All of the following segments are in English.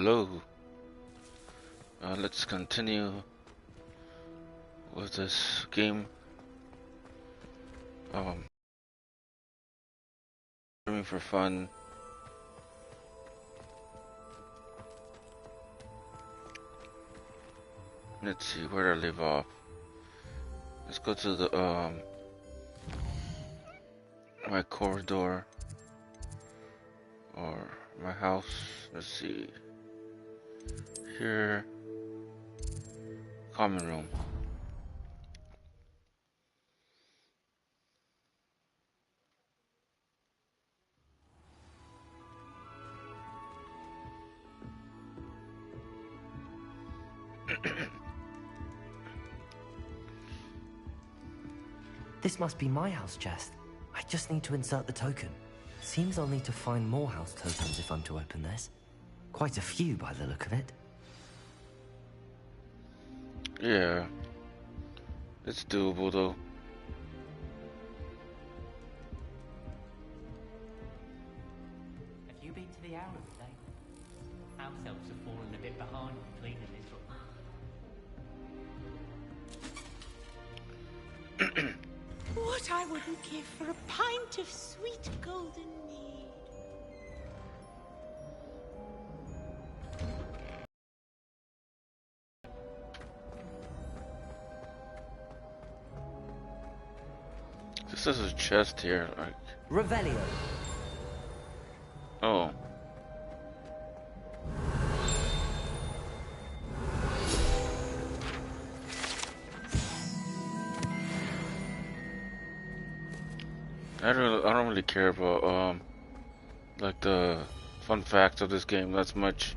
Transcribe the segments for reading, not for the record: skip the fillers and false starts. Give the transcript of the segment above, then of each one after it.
Hello. Let's continue with this game. Streaming for fun. Let's see, where did I leave off? Let's go to the my corridor or my house. Let's see. Here, common room. This must be my house chest. I just need to insert the token. Seems I'll need to find more house tokens if I'm to open this. Quite a few by the look of it. Yeah, it's doable though. Have you been to the owl today? House elves have fallen a bit behind with cleaning this room. What I wouldn't give for a pint of sweet golden mead. This is a chest here, like. Revelio. Oh. I don't really care about like the fun facts of this game that much.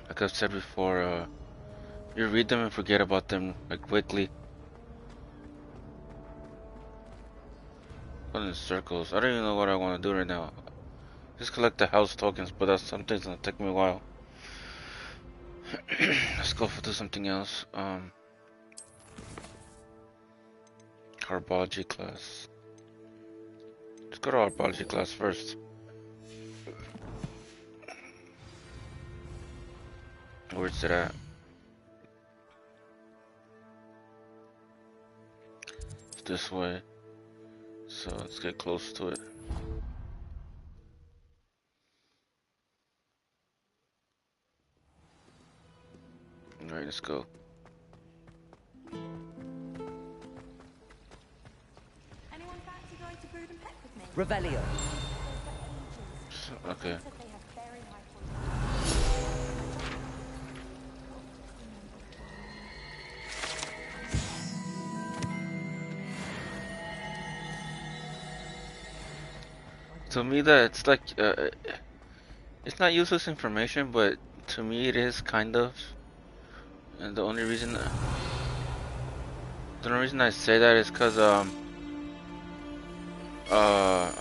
Like I've said before, you read them and forget about them like quickly. Going in circles. I don't even know what I want to do right now. Just collect the house tokens, but that's something's gonna take me a while. Let's go do something else. Herbology class. Let's go to herbology class first. Where's it at? It's this way. So let's get close to it. Alright, let's go. Anyone fancy going to Brood and Peck with me? Revelio. Okay. To me, that it's like it's not useless information, but to me it is kind of. And the only reason I say that is because I'm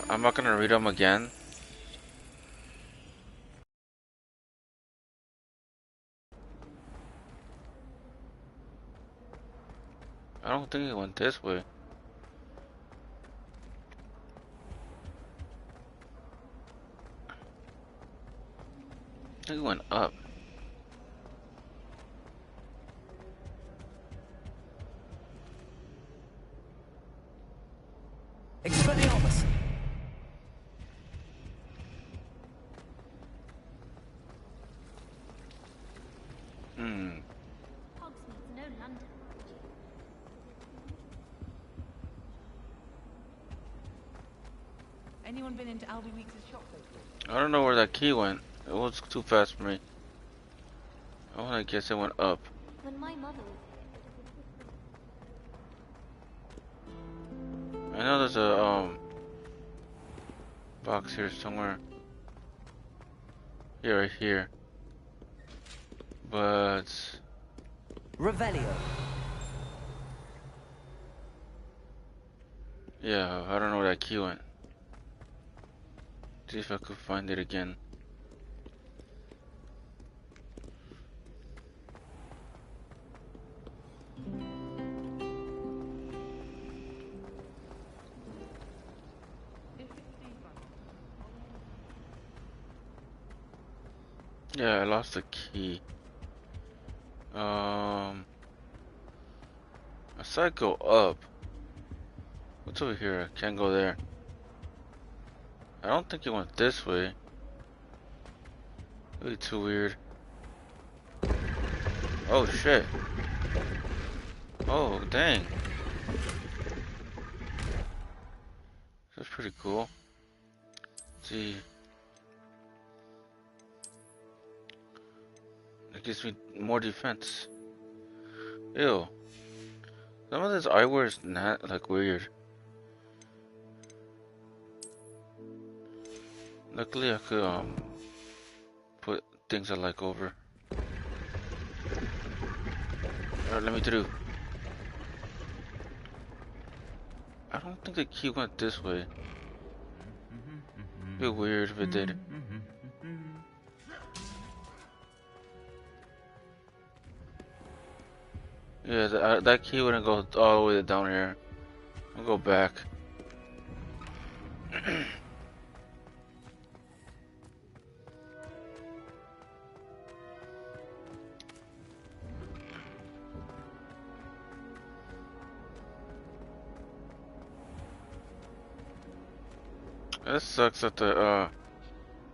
not gonna read them again. I don't think it went this way. I think it went up. Expelliarmus. Hogsmeade's no London. Anyone been into Albie Weeks' shop lately? I don't know where that key went. It was too fast for me. I guess it went up. When my mother I know there's a box here somewhere. Yeah, right here. But Revelio. yeah, I don't know where that key went. See if I could find it again. Yeah, I lost the key. I said go up. What's over here? I can't go there. I don't think it went this way. Really too weird. Oh shit. Oh dang. That's pretty cool. Let's see. It gives me more defense. Ew. Some of this eyewear is not like weird. Luckily I could put things I like over. Alright, let me through. I don't think the key went this way. It'd be weird if it did. Yeah, that key wouldn't go all the way down here. I'll go back. That sucks that the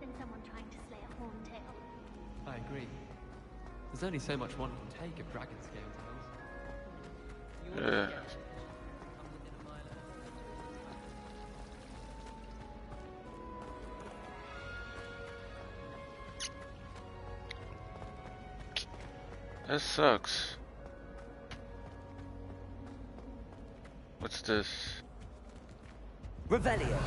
Than someone trying to slay a horntail. I agree. There's only so much one can take of dragon scale tails. yeah. That sucks. What's this? Revelio.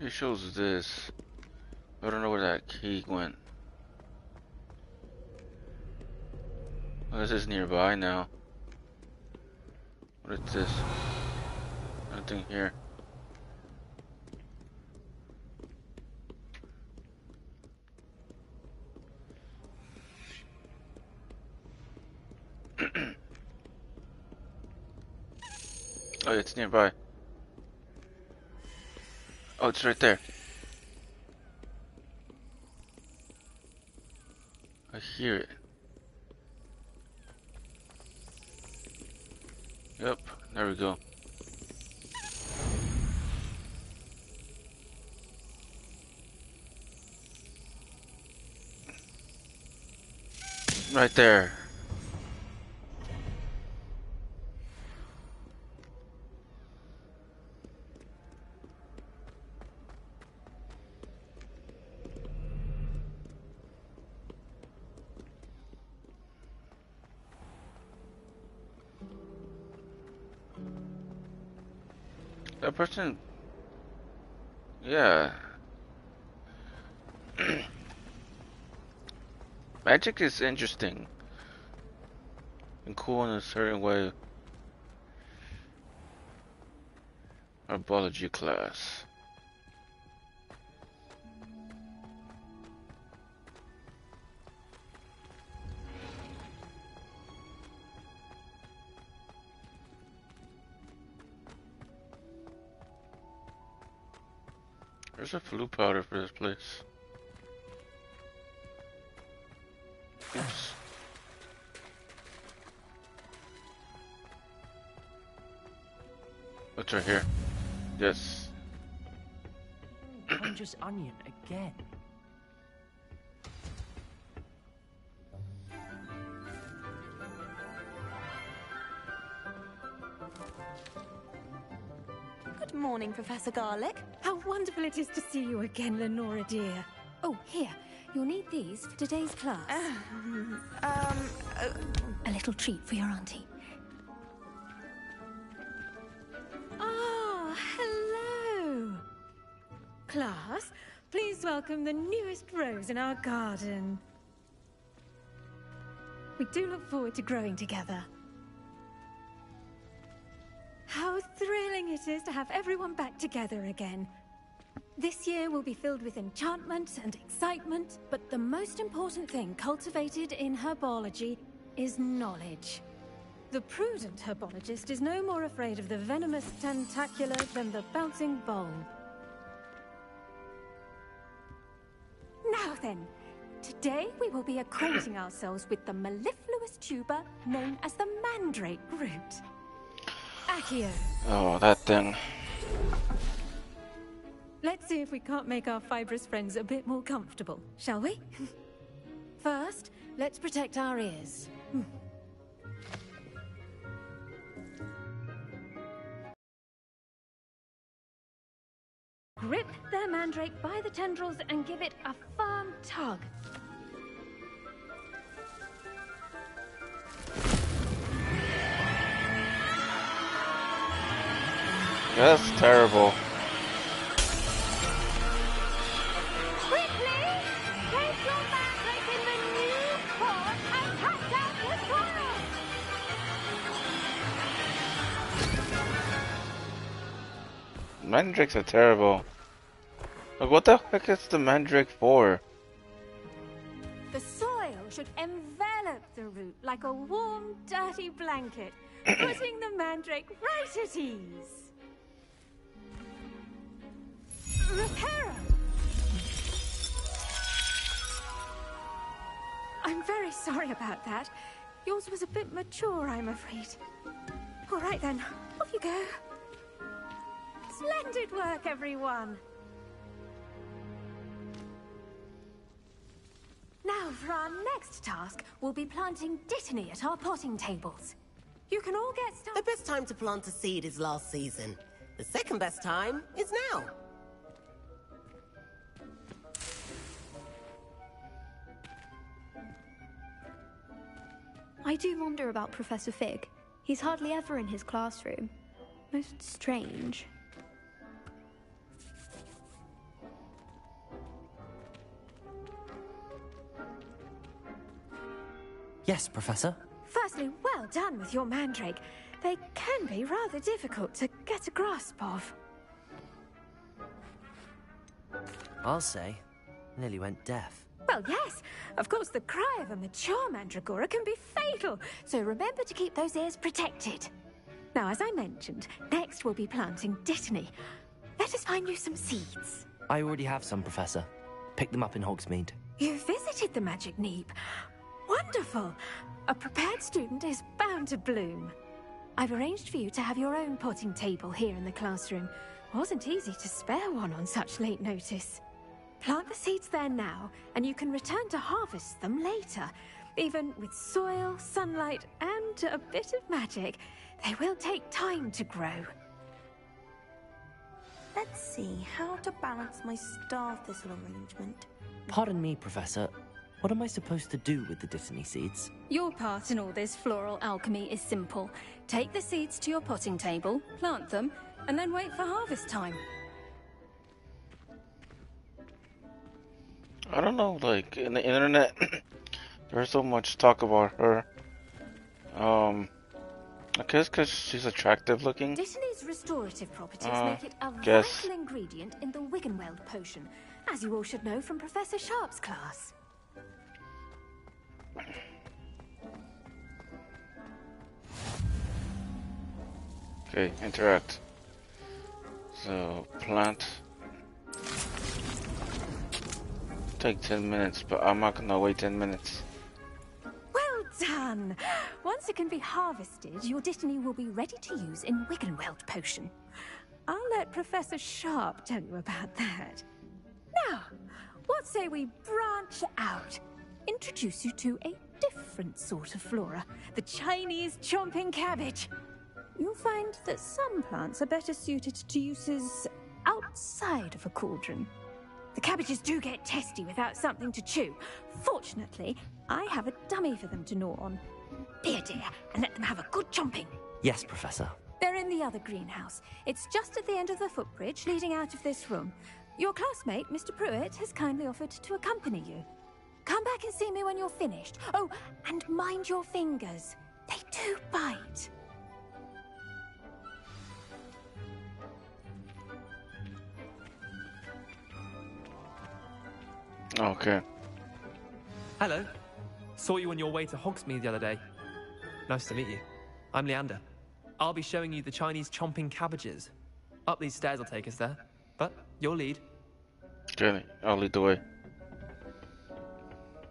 It shows this. I don't know where that key went. Oh, this is nearby now. What is this? Nothing here. Oh, it's nearby. Oh, it's right there. I hear it. Yep, there we go. Right there. That person, yeah. Magic is interesting and cool in a certain way. Our biology class. There's a flu powder for this place. Oops. What's right here? Yes. Conscious onion again. Good morning, Professor Garlic. How wonderful it is to see you again, Lenora dear. Oh, here. You'll need these for today's class. A little treat for your auntie. Ah, hello. Class, please welcome the newest rose in our garden. We do look forward to growing together. How thrilling it is to have everyone back together again. This year will be filled with enchantment and excitement, but the most important thing cultivated in herbology is knowledge. The prudent herbologist is no more afraid of the venomous tentacular than the bouncing bulb. Now then, today we will be acquainting ourselves with the mellifluous tuber known as the mandrake root. Accio. Oh, that thing. Let's see if we can't make our fibrous friends a bit more comfortable, shall we? First, let's protect our ears. Grip their mandrake by the tendrils and give it a firm tug. That's terrible. Quickly! Take your mandrake in the new pot and cut down the soil! Mandrakes are terrible. Like, what the heck is the mandrake for? The soil should envelop the root like a warm, dirty blanket, putting the mandrake right at ease. Reparo! I'm very sorry about that. Yours was a bit mature, I'm afraid. All right then, off you go. Splendid work, everyone. Now, for our next task, we'll be planting dittany at our potting tables. You can all get The started. best time to plant a seed is last season. The second best time is now. I do wonder about Professor Fig. He's hardly ever in his classroom. Most strange. Yes, Professor? Firstly, well done with your mandrake. They can be rather difficult to get a grasp of. I'll say. Nearly went deaf. Well, yes. Of course, the cry of a mature mandragora can be fatal, so remember to keep those ears protected. Now, as I mentioned, next we'll be planting dittany. Let us find you some seeds. I already have some, Professor. Picked them up in Hogsmeade. You visited the Magic Neep. Wonderful. A prepared student is bound to bloom. I've arranged for you to have your own potting table here in the classroom. Wasn't easy to spare one on such late notice. Plant the seeds there now, and you can return to harvest them later. Even with soil, sunlight, and a bit of magic, they will take time to grow. Let's see how to balance my star thistle arrangement. Pardon me, Professor. What am I supposed to do with the dittany seeds? Your part in all this floral alchemy is simple. Take the seeds to your potting table, plant them, and then wait for harvest time. I don't know, like, in the internet, there's so much talk about her. I guess because she's attractive looking. Dittany's restorative properties make it a guess. vital ingredient in the Wiggenweld potion, as you all should know from Professor Sharp's class. Okay, interact. So, plant. Take 10 minutes, but I'm not gonna wait 10 minutes. Well done! Once it can be harvested, your dittany will be ready to use in Wiggenweld potion. I'll let Professor Sharp tell you about that. Now, what say we branch out? Introduce you to a different sort of flora, the Chinese chomping cabbage. You'll find that some plants are better suited to uses outside of a cauldron. The cabbages do get testy without something to chew. Fortunately, I have a dummy for them to gnaw on. Be a dear and let them have a good chomping. Yes, Professor. They're in the other greenhouse. It's just at the end of the footbridge leading out of this room. Your classmate, Mr. Pruitt, has kindly offered to accompany you. Come back and see me when you're finished. Oh, and mind your fingers. They do bite. Okay. Hello. Saw you on your way to Hogsmeade the other day. Nice to meet you. I'm Leander. I'll be showing you the Chinese chomping cabbages. Up these stairs will take us there. But you'll lead. Okay, I'll lead the way.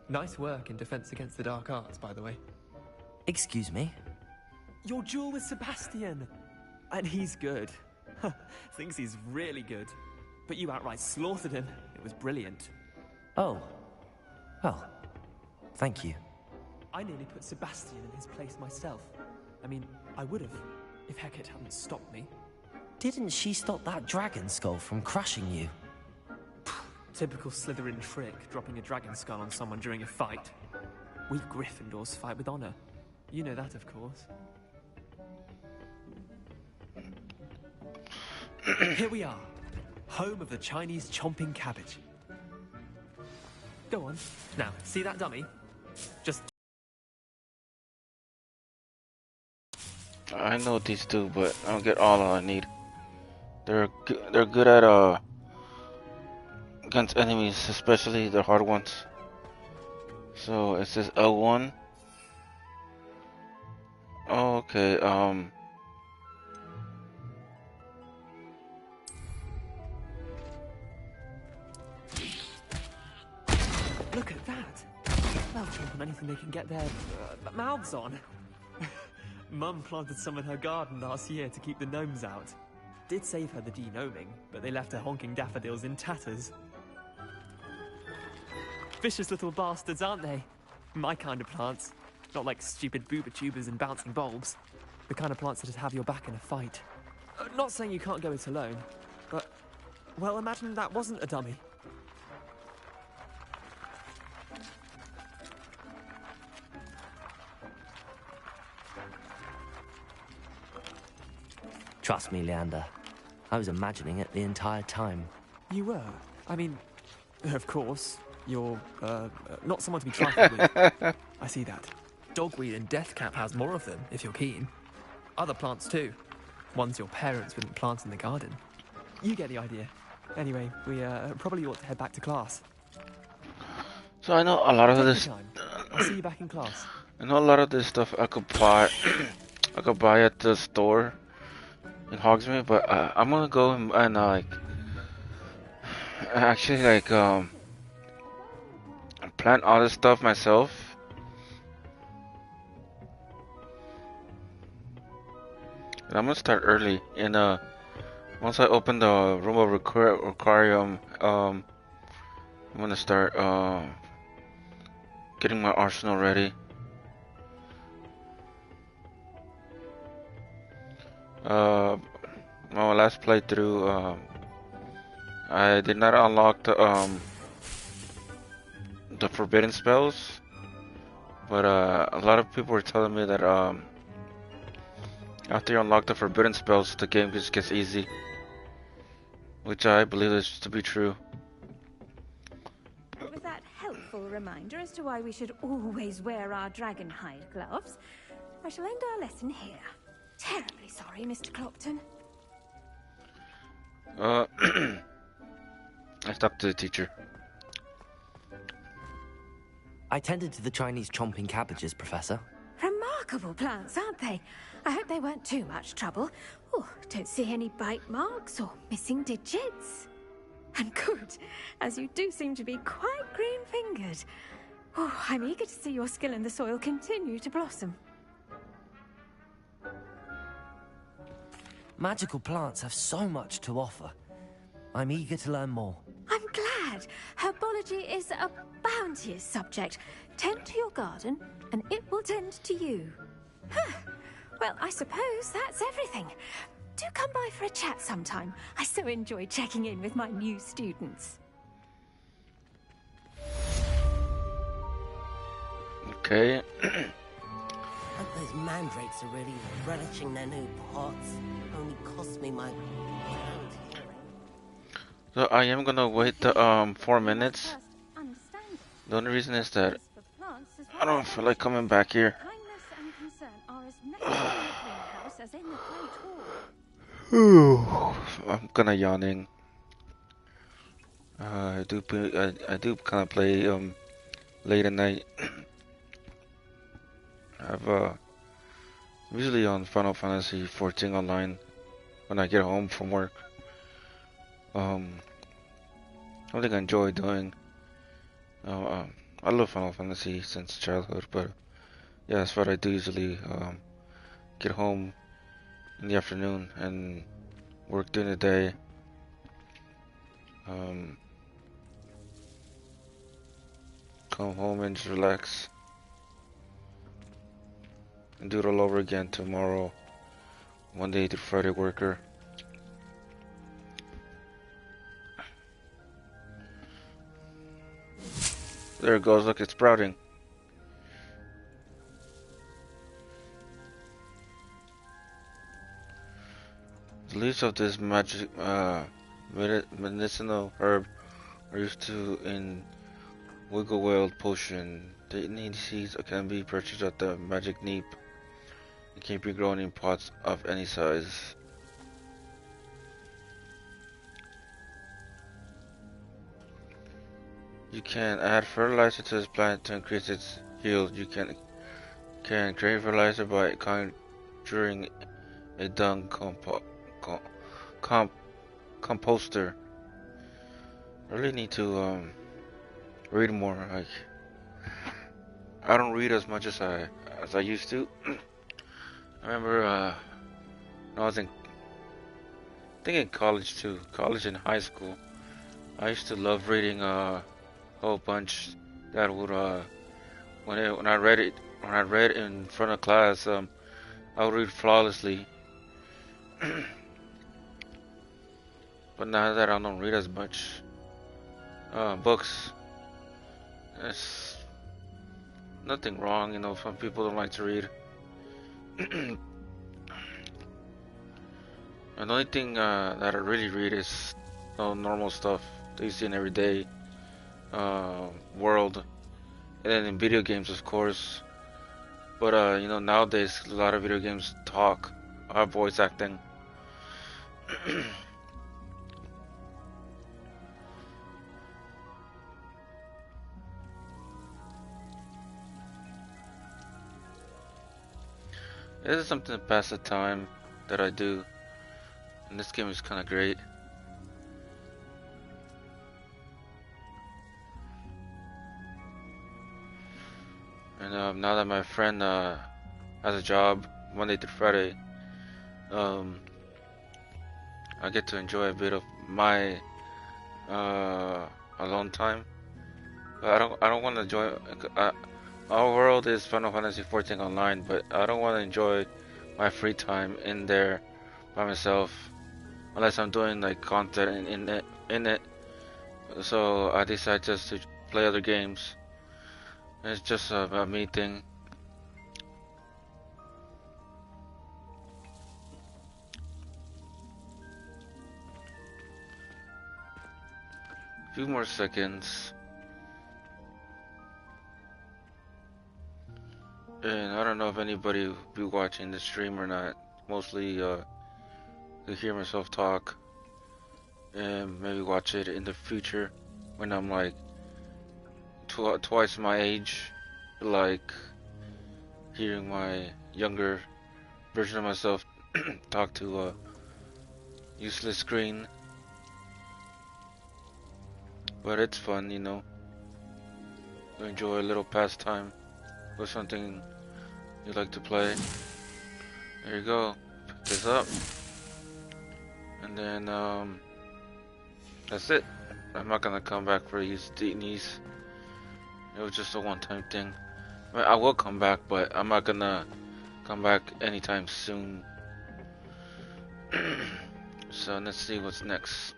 Nice work in Defense Against the Dark Arts, by the way. Excuse me? Your duel with Sebastian! And he's good. Thinks he's really good. But you outright slaughtered him. It was brilliant. Oh. Well, thank you. I nearly put Sebastian in his place myself. I mean, I would have, if Hecate hadn't stopped me. Didn't she stop that dragon skull from crushing you? Typical Slytherin trick, dropping a dragon skull on someone during a fight. We Gryffindors fight with honor. You know that, of course. Here we are, home of the Chinese chomping cabbage. Go on. Now, see that dummy? Just... I know what these do, but I don't get all I need. They're good at against enemies, especially the hard ones. So it says L1. Oh, okay. Look at that! They'll jump on anything they can get their mouths on. Mum planted some in her garden last year to keep the gnomes out. Did save her the de-gnoming, but they left her honking daffodils in tatters. Vicious little bastards, aren't they? My kind of plants. Not like stupid booba tubers and bouncing bulbs. The kind of plants that'd have your back in a fight. Not saying you can't go it alone, but... well, imagine that wasn't a dummy. Trust me, Leander. I was imagining it the entire time. You were? I mean, of course. You're, not someone to be trifled with. I see that. Dogweed and deathcap has more of them, if you're keen. Other plants, too. Ones your parents wouldn't plant in the garden. You get the idea. Anyway, we, probably ought to head back to class. So I know a lot of Take this. your time. I'll see you back in class. I know a lot of this stuff I could buy. I could buy at the store in Hogsmeade, but I'm gonna go and like actually like plant all this stuff myself. And I'm gonna start early. And once I open the room of aquarium, I'm gonna start getting my arsenal ready. My last playthrough, I did not unlock the forbidden spells, but a lot of people were telling me that after you unlock the forbidden spells, the game just gets easy, which I believe is to be true. With that helpful reminder as to why we should always wear our dragon hide gloves, I shall end our lesson here. Terribly sorry, Mr. Clopton. I stopped to the teacher. I tended to the Chinese chomping cabbages, Professor. Remarkable plants, aren't they? I hope they weren't too much trouble. Oh, don't see any bite marks or missing digits. And good, as you do seem to be quite green-fingered. Oh, I'm eager to see your skill in the soil continue to blossom. Magical plants have so much to offer. I'm eager to learn more. I'm glad. Herbology is a bounteous subject. Tend to your garden, and it will tend to you. Huh. Well, I suppose that's everything. Do come by for a chat sometime. I so enjoy checking in with my new students. Okay. Hope those mandrakes are really relishing their new pots. Only cost me my... So I am gonna wait the 4 minutes. The only reason is that I don't feel like coming back here. I'm kinda yawning. I do kind of play late at night. I have Usually on Final Fantasy 14 online when I get home from work. Something I enjoy doing. I love Final Fantasy since childhood, but yeah, that's what I do usually. Get home in the afternoon and work during the day. Come home and just relax and do it all over again tomorrow, Monday through Friday worker. There it goes, look, it's sprouting. The leaves of this magic medicinal herb are used to in Wiggle potion. The needy seeds can be purchased at the magic neep. It can be grown in pots of any size. You can add fertilizer to this plant to increase its yield. You can create fertilizer by conjuring a dung composter. I really need to read more. Like, I don't read as much as I used to. I remember when I was in college too, college and high school. I used to love reading a whole bunch. That would when I read in front of class, I would read flawlessly. But now that I don't read as much books, it's nothing wrong, you know. Some people don't like to read. And the only thing that I really read is normal stuff that you see in everyday world, and then in video games, of course. But you know, nowadays a lot of video games are voice acting. This is something to pass the time that I do, and this game is kind of great. And now that my friend has a job Monday through Friday, I get to enjoy a bit of my alone time. But I don't want to enjoy. Our world is Final Fantasy 14 online, but I don't want to enjoy my free time in there by myself, unless I'm doing like content in it. So I decide just to play other games. It's just a me thing. A few more seconds. And I don't know if anybody will be watching the stream or not. Mostly to hear myself talk. And maybe watch it in the future when I'm like twice my age. Like hearing my younger version of myself talk to a useless screen. But it's fun, you know. To enjoy a little pastime or something you like to play. There you go. Pick this up. And then that's it. I'm not gonna come back for these. It was just a one-time thing. I mean, I will come back, but I'm not gonna come back anytime soon. So let's see what's next.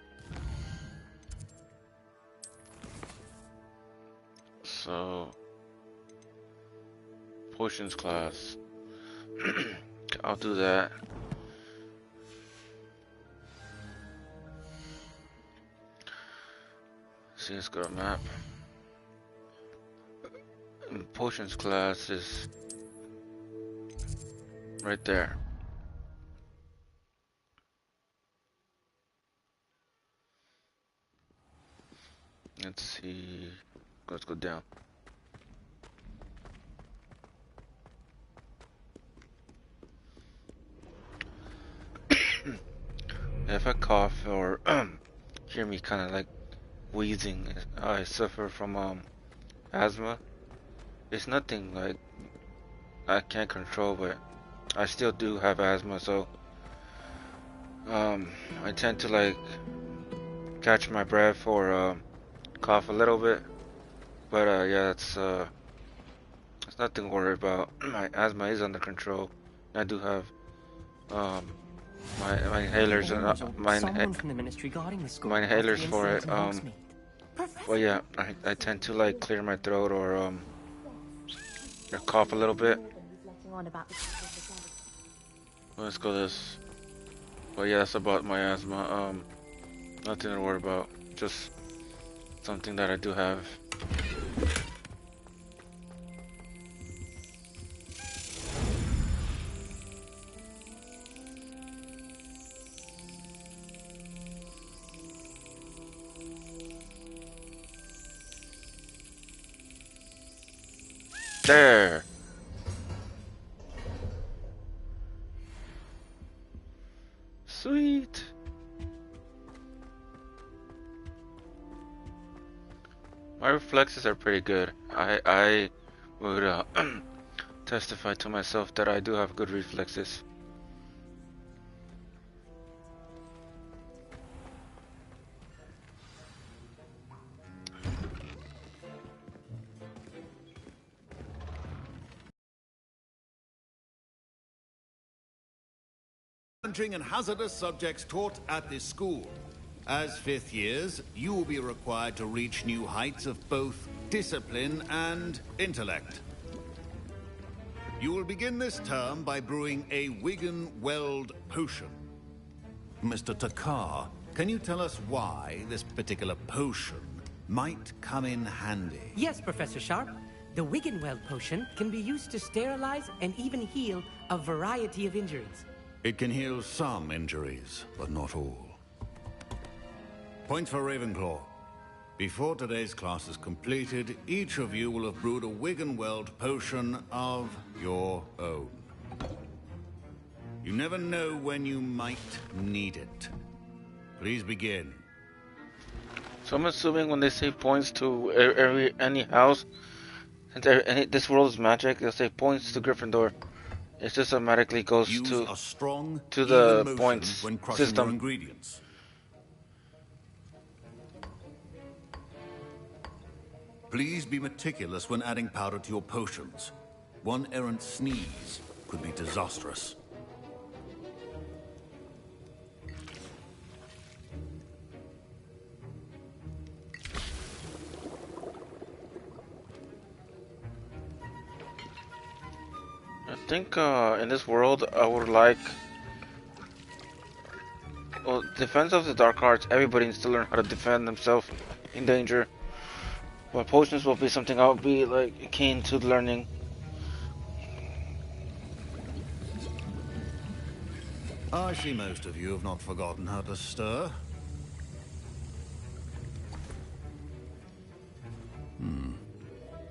So potions class. I'll do that. See, let's go to map. And potions class is right there. Let's see. Let's go down. if I cough or hear me kind of like wheezing, I suffer from asthma. It's nothing like I can't control, but I still do have asthma, so I tend to like catch my breath or cough a little bit. But yeah, it's nothing to worry about. My asthma is under control. I do have my inhalers and Someone from the ministry guarding the school my after the inhalers for it. incident in Hogsmeade. But yeah, I tend to like clear my throat or cough a little bit. Let's go this. But yeah, that's about my asthma. Nothing to worry about. Just something that I do have. There. Sweet. My reflexes are pretty good. I would testify to myself that I do have good reflexes. Challenging and hazardous subjects taught at this school. As fifth years, you will be required to reach new heights of both discipline and intellect. You will begin this term by brewing a Wigan-Weld potion. Mr. Takar, can you tell us why this particular potion might come in handy? Yes, Professor Sharp. The Wigan-Weld potion can be used to sterilize and even heal a variety of injuries. It can heal some injuries, but not all. Point for Ravenclaw. Before today's class is completed, each of you will have brewed a Wigan-Weld potion of your own. You never know when you might need it. Please begin. So I'm assuming when they say points to any house, since this world is magic, they'll say points to Gryffindor. It just automatically goes to the points when crushing system. your ingredients. Please be meticulous when adding powder to your potions. One errant sneeze could be disastrous. I think in this world I would like, well, defense of the dark arts. Everybody needs to learn how to defend themselves in danger. But potions will be something I'll be like keen to learning. I see most of you have not forgotten how to stir.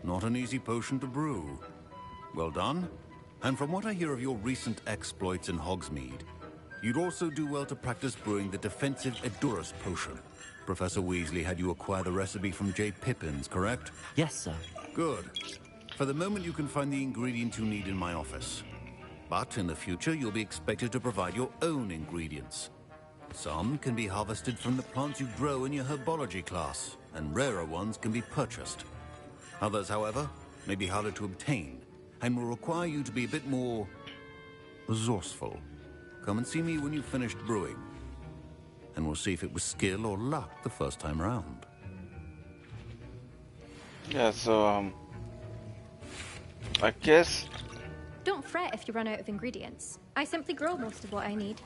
Not an easy potion to brew. Well done. And from what I hear of your recent exploits in Hogsmeade, you'd also do well to practice brewing the defensive Edurus potion. Professor Weasley had you acquire the recipe from J. Pippin's, correct? Yes, sir. Good. For the moment, you can find the ingredients you need in my office. But in the future, you'll be expected to provide your own ingredients. Some can be harvested from the plants you grow in your herbology class, and rarer ones can be purchased. Others, however, may be harder to obtain, and will require you to be a bit more resourceful. Come and see me when you've finished brewing, and we'll see if it was skill or luck the first time around. Yeah, so I guess. Don't fret if you run out of ingredients. I simply grow most of what I need.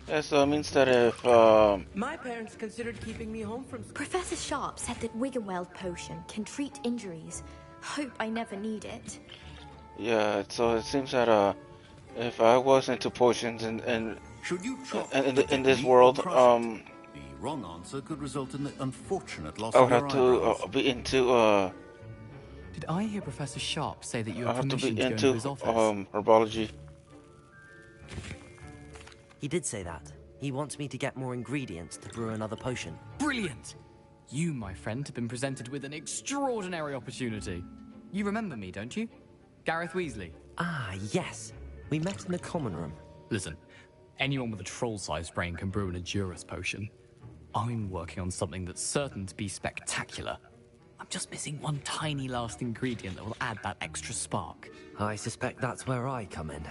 Yeah, so it means that if My parents considered keeping me home from school. Professor Sharp said that Wigan-Weld potion can treat injuries. Hope I never need it. yeah, so it seems that if I was into potions and Should you chop in this world, the wrong answer could result in the unfortunate loss I would of have your to eyebrows. be into Did I hear Professor Sharp say that you I have have to permission be to go into into his office? herbology. He did say that. He wants me to get more ingredients to brew another potion. Brilliant! You, my friend, have been presented with an extraordinary opportunity. You remember me, don't you? Gareth Weasley. Ah, yes. We met in the common room. Listen, anyone with a troll-sized brain can brew an Edurus potion. I'm working on something that's certain to be spectacular. I'm just missing one tiny last ingredient that will add that extra spark. I suspect that's where I come in.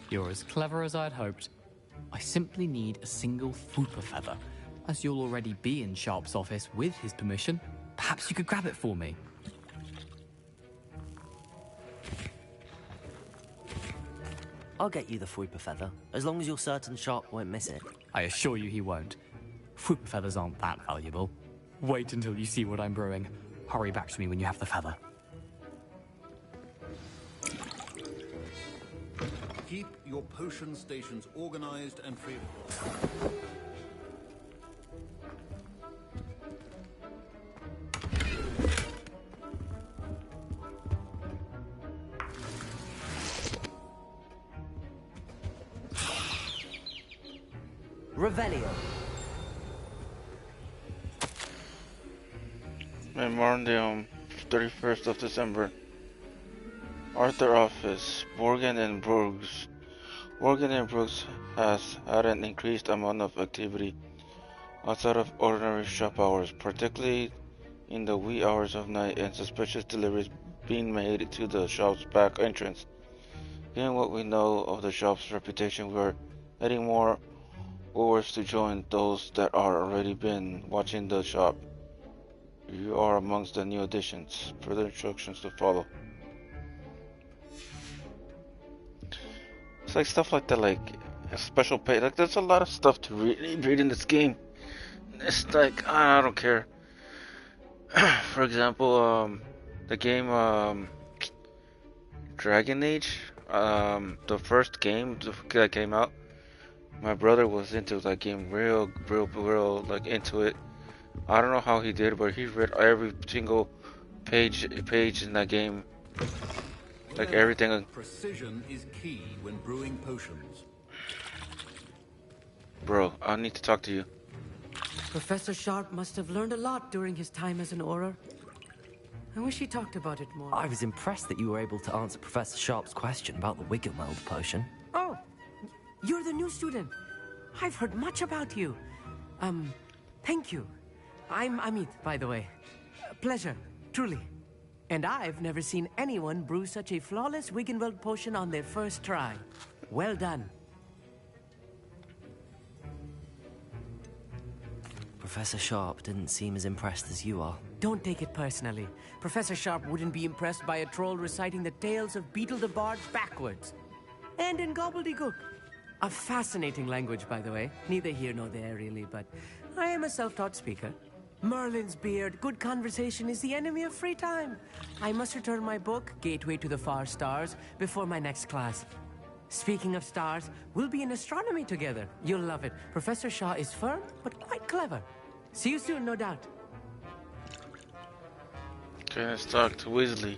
You're as clever as I'd hoped. I simply need a single Fwooper feather. As you'll already be in Sharp's office with his permission, perhaps you could grab it for me. I'll get you the Fwooper feather, as long as you're certain Sharp won't miss it. I assure you he won't. Fwooper feathers aren't that valuable. Wait until you see what I'm brewing. Hurry back to me when you have the feather. Keep your potion stations organized and free of... Revelio. Memorandum, 31st of December. Arthur Office, Morgan and Brooks. Morgan and Brooks has had an increased amount of activity outside of ordinary shop hours, particularly in the wee hours of night, and suspicious deliveries being made to the shop's back entrance. Given what we know of the shop's reputation, we're adding more Woolworths to join those that are already been watching the shop. You are amongst the new additions. Further instructions to follow. It's like stuff like that, like a special page. Like there's a lot of stuff to read in this game. It's like I don't care. For example, the game Dragon Age, the first game that came out. My brother was into that game, real like into it. I don't know how he did, but he read every single page in that game. Like everything. Precision is key when brewing potions. Bro, I need to talk to you. Professor Sharp must have learned a lot during his time as an Auror. I wish he talked about it more. I was impressed that you were able to answer Professor Sharp's question about the Wiggenweld potion. Oh, you're the new student. I've heard much about you. Thank you. I'm Amit, by the way. Pleasure, truly. And I've never seen anyone brew such a flawless Wiggenweld potion on their first try. Well done. Professor Sharp didn't seem as impressed as you are. Don't take it personally. Professor Sharp wouldn't be impressed by a troll reciting the tales of Beetle the Bard backwards. And in gobbledygook. A fascinating language, by the way. Neither here nor there, really, but I am a self-taught speaker. Merlin's beard, good conversation is the enemy of free time. I must return my book, Gateway to the Far Stars, before my next class. Speaking of stars, we'll be in astronomy together. You'll love it. Professor Shaw is firm, but quite clever. See you soon, no doubt. Okay, let's talk to Weasley.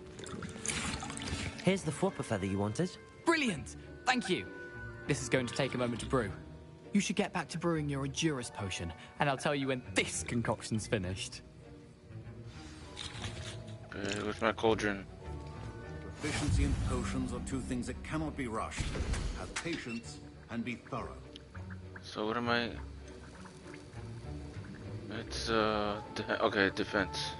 Here's the Fwooper feather you wanted. Brilliant! Thank you! This is going to take a moment to brew. You should get back to brewing your Edurus potion, and I'll tell you when this concoction's finished. Okay, where's my cauldron? Proficiency and potions are two things that cannot be rushed. Have patience and be thorough. So what am I? It's okay, defense.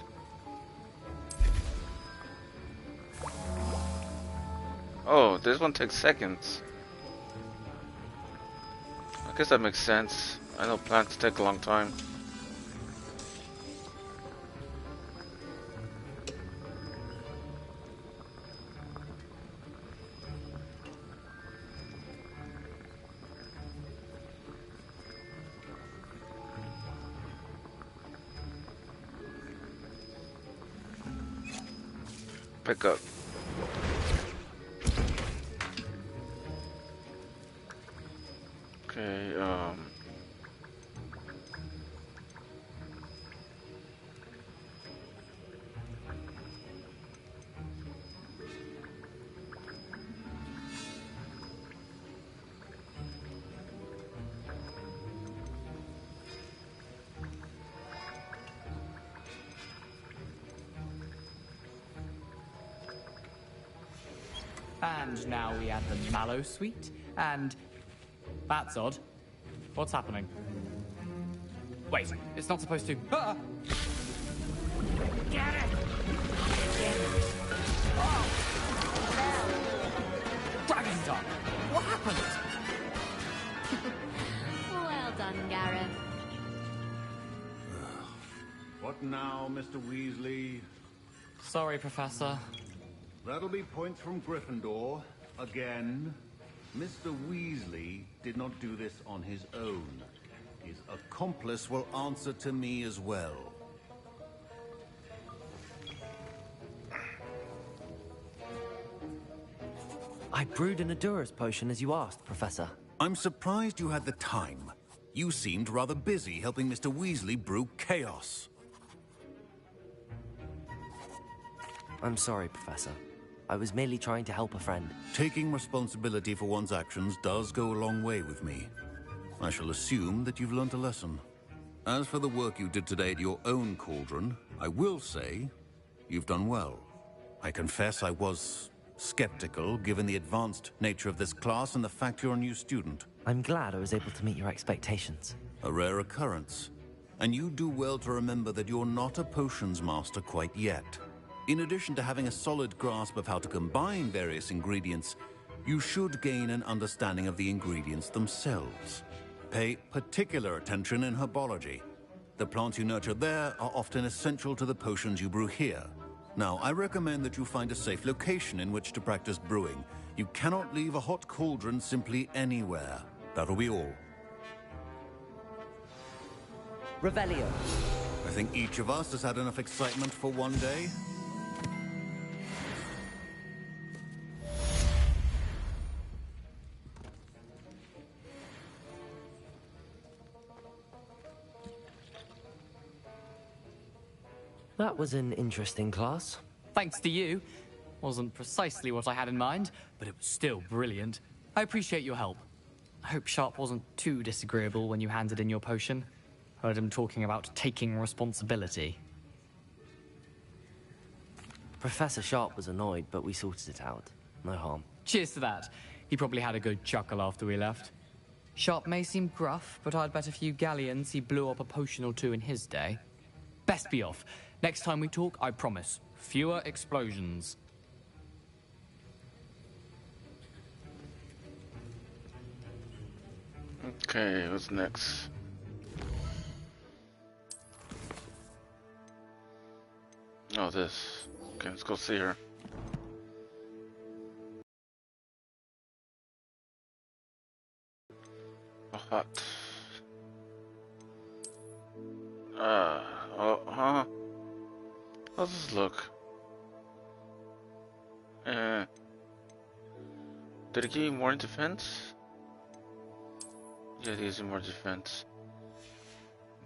Oh, this one takes seconds. I guess that makes sense. I know plants take a long time. Pick up. Okay, And now we add the mallow sweet, and that's odd. What's happening? Wait, it's not supposed to. Ah! Get it! Oh! Dragon Tongue! What happened? Well done, Gareth. What now, Mr. Weasley? Sorry, Professor. That'll be points from Gryffindor. Again. Mr. Weasley did not do this on his own. His accomplice will answer to me as well. I brewed an Adurus potion as you asked, Professor. I'm surprised you had the time. You seemed rather busy helping Mr. Weasley brew chaos. I'm sorry, Professor. I was merely trying to help a friend. Taking responsibility for one's actions does go a long way with me. I shall assume that you've learnt a lesson. As for the work you did today at your own cauldron, I will say you've done well. I confess I was skeptical, given the advanced nature of this class and the fact you're a new student. I'm glad I was able to meet your expectations. A rare occurrence. And you do well to remember that you're not a potions master quite yet. In addition to having a solid grasp of how to combine various ingredients, you should gain an understanding of the ingredients themselves. Pay particular attention in herbology. The plants you nurture there are often essential to the potions you brew here. Now, I recommend that you find a safe location in which to practice brewing. You cannot leave a hot cauldron simply anywhere. That'll be all. Revelio. I think each of us has had enough excitement for one day. That was an interesting class. Thanks to you. Wasn't precisely what I had in mind, but it was still brilliant. I appreciate your help. I hope Sharp wasn't too disagreeable when you handed in your potion. Heard him talking about taking responsibility. Professor Sharp was annoyed, but we sorted it out. No harm. Cheers to that. He probably had a good chuckle after we left. Sharp may seem gruff, but I'd bet a few galleons he blew up a potion or two in his day. Best be off. Next time we talk, I promise, fewer explosions. Okay, what's next? Oh, this. Okay, let's go see her. Oh, hot. How's this look? Did it give me more defense? Yeah, it gives me more defense.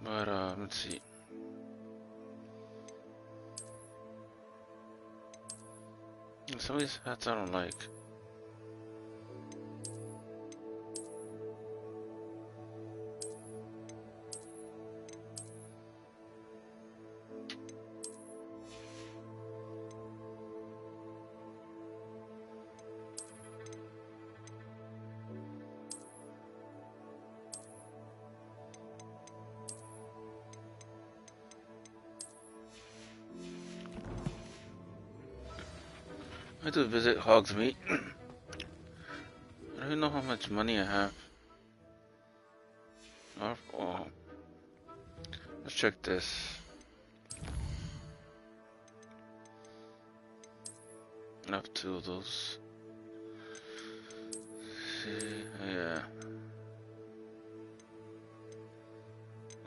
But, let's see. Some of these hats I don't like. I had to visit Hogsmeade. I don't even know how much money I have. Oh. Let's check this. I have two of those. Yeah.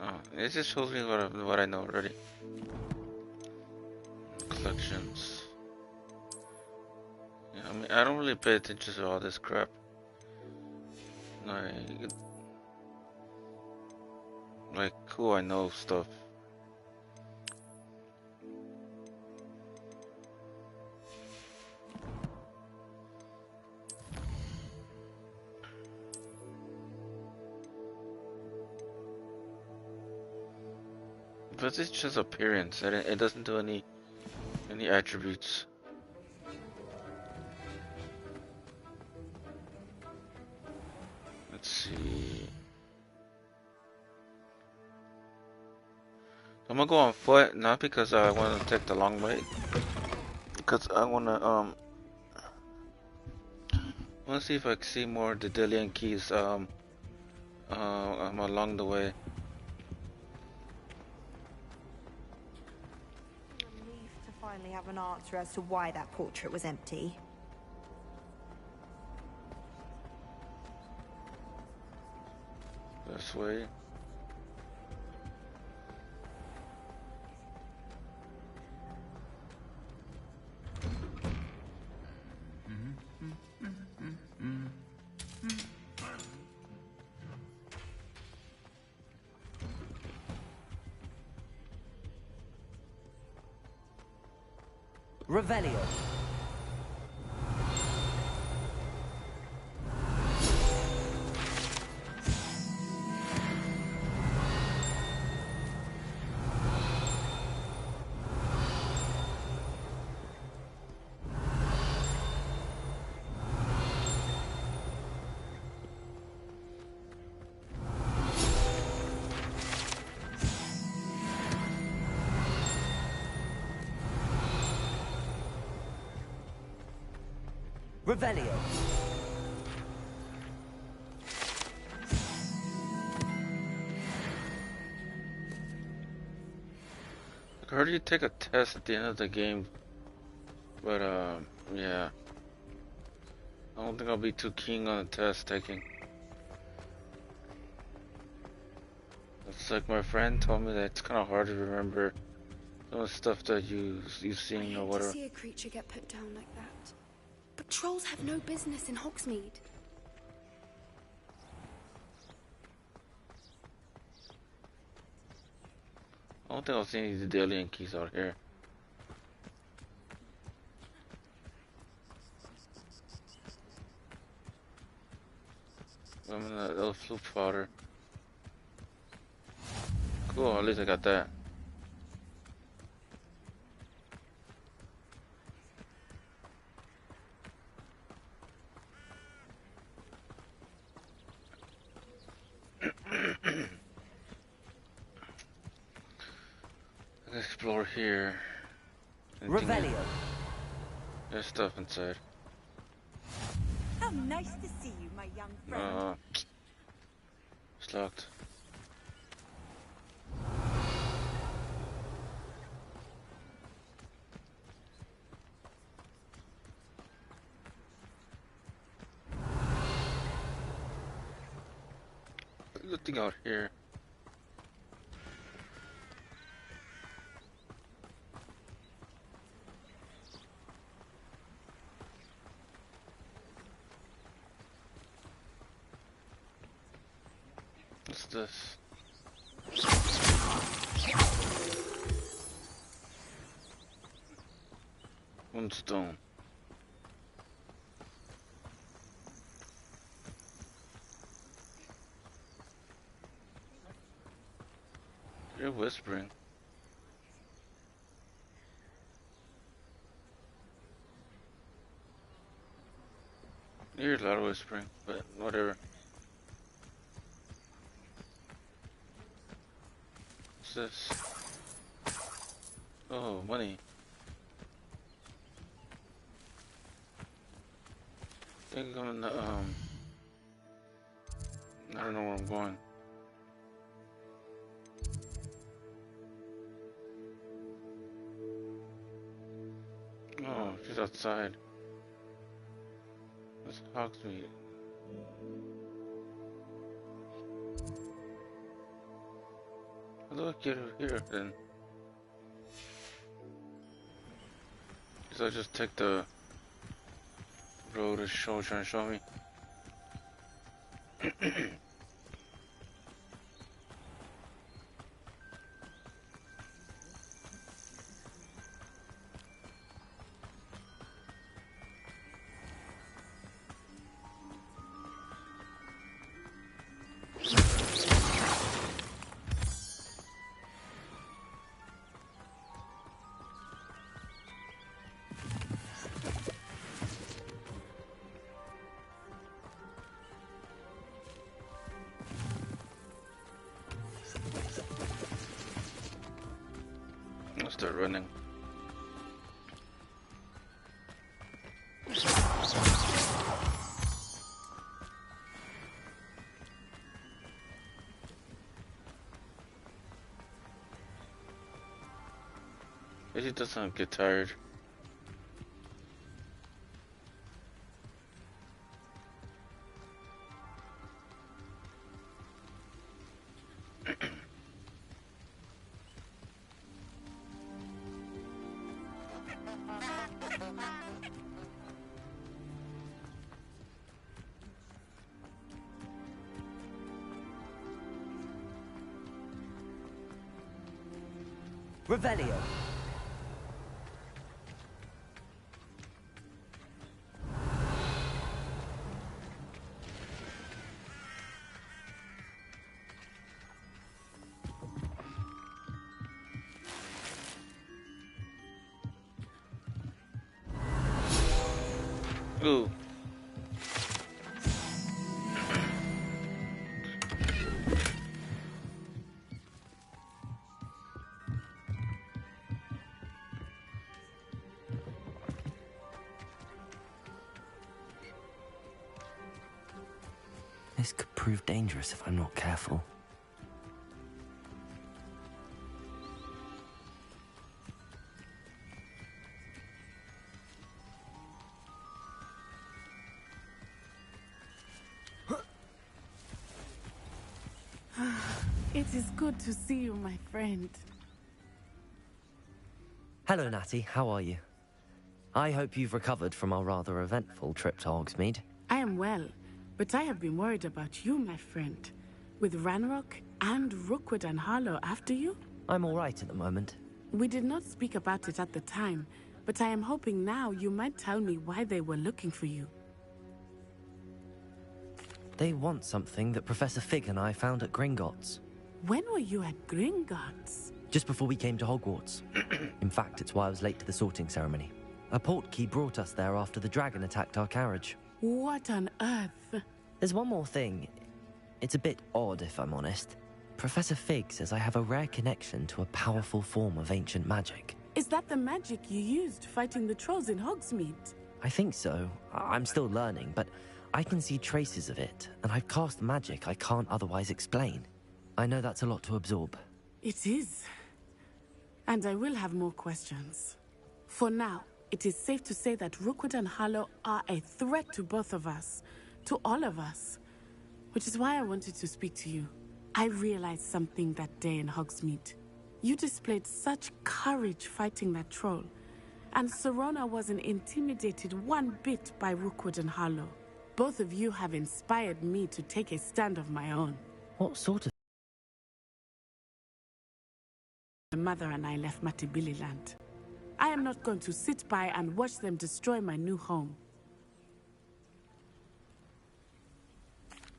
Oh, it just shows me what I know already. Collections. Yeah, I mean, I don't really pay attention to all this crap. Like, cool, I know stuff. But it's just appearance. It doesn't do any attributes. Let's see. I'm gonna go on foot, not because I want to take the long way, because I wanna see if I can see more Daedalian keys along the way. Relief to finally have an answer as to why that portrait was empty. This way. Revelio. Revelio. I heard you take a test at the end of the game, but yeah. I don't think I'll be too keen on the test taking. It's like my friend told me that it's kind of hard to remember some of the stuff that you've seen or I hate to whatever. see a creature get put down like that. But trolls have no business in Hogsmeade. I don't think I'll see any Daedalian keys out here. I'm in that little flute fodder. Cool, at least I got that. Let's explore here. Revelio. There's stuff inside. How nice to see you, my young friend. It's locked. Looking out here. What's this? Moonstone. You're whispering. You're a lot of whispering, but whatever. What's this? Oh, money. I think I'm in the, I don't know where I'm going. Oh, she's outside. That's Hogsmeade. How do I get over here then? Guess I'll just take the road to trying to show me. I'll start running. It doesn't get tired. Revelio. Ooh. This could prove dangerous if I'm not careful. It is good to see you, my friend. Hello, Natty. How are you? I hope you've recovered from our rather eventful trip to Hogsmeade. I am well, but I have been worried about you, my friend. With Ranrock and Rookwood and Harlow after you? I'm all right at the moment. We did not speak about it at the time, but I am hoping now you might tell me why they were looking for you. They want something that Professor Fig and I found at Gringotts. When were you at Gringotts? Just before we came to Hogwarts. In fact, it's why I was late to the sorting ceremony. A portkey brought us there after the dragon attacked our carriage. What on earth? There's one more thing. It's a bit odd, if I'm honest. Professor Fig says I have a rare connection to a powerful form of ancient magic. Is that the magic you used fighting the trolls in Hogsmeade? I think so. I'm still learning, but I can see traces of it, and I've cast magic I can't otherwise explain. I know that's a lot to absorb. It is. And I will have more questions. For now, it is safe to say that Rookwood and Harlow are a threat to both of us. To all of us. Which is why I wanted to speak to you. I realized something that day in Hogsmeade. You displayed such courage fighting that troll. And Serona wasn't intimidated one bit by Rookwood and Harlow. Both of you have inspired me to take a stand of my own. What sort of... My mother and I left Matibililand. I am not going to sit by and watch them destroy my new home.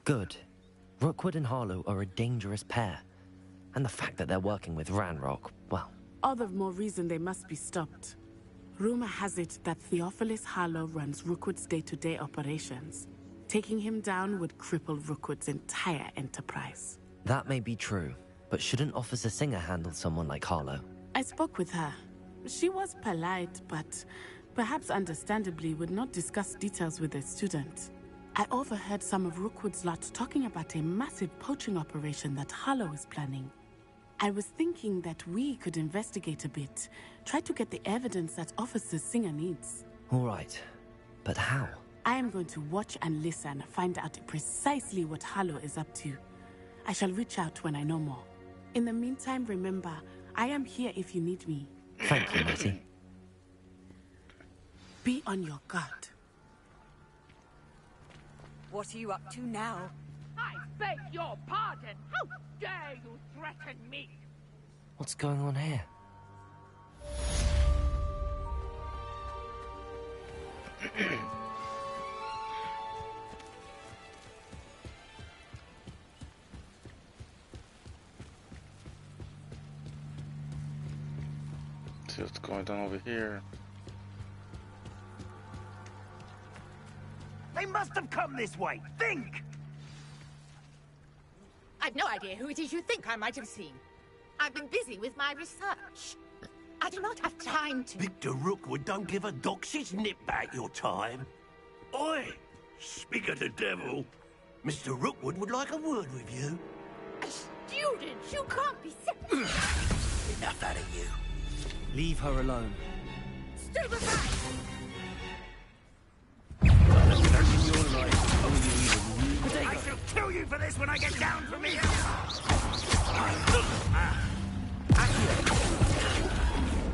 Good. Rookwood and Harlow are a dangerous pair. And the fact that they're working with Ranrock, well... All the more reason they must be stopped. Rumor has it that Theophilus Harlow runs Rookwood's day-to-day operations. Taking him down would cripple Rookwood's entire enterprise. That may be true, but shouldn't Officer Singer handle someone like Harlow? I spoke with her. She was polite, but perhaps understandably would not discuss details with a student. I overheard some of Rookwood's lot talking about a massive poaching operation that Harlow is planning. I was thinking that we could investigate a bit, try to get the evidence that Officer Singer needs. All right, but how? I am going to watch and listen, find out precisely what Harlow is up to. I shall reach out when I know more. In the meantime, remember, I am here if you need me. Thank you, Matty. Be on your guard. What are you up to now? I beg your pardon! How dare you threaten me? What's going on here? See what's going on over here. They must have come this way. Think! I've no idea who it is you think I might have seen. I've been busy with my research. I do not have time to... Victor Rookwood don't give a doxy's nip back your time. Oi! Speak of the devil. Mr. Rookwood would like a word with you. A student? You can't be... Enough out of you. Leave her alone. Stupefy! I shall kill you for this when I get down from here!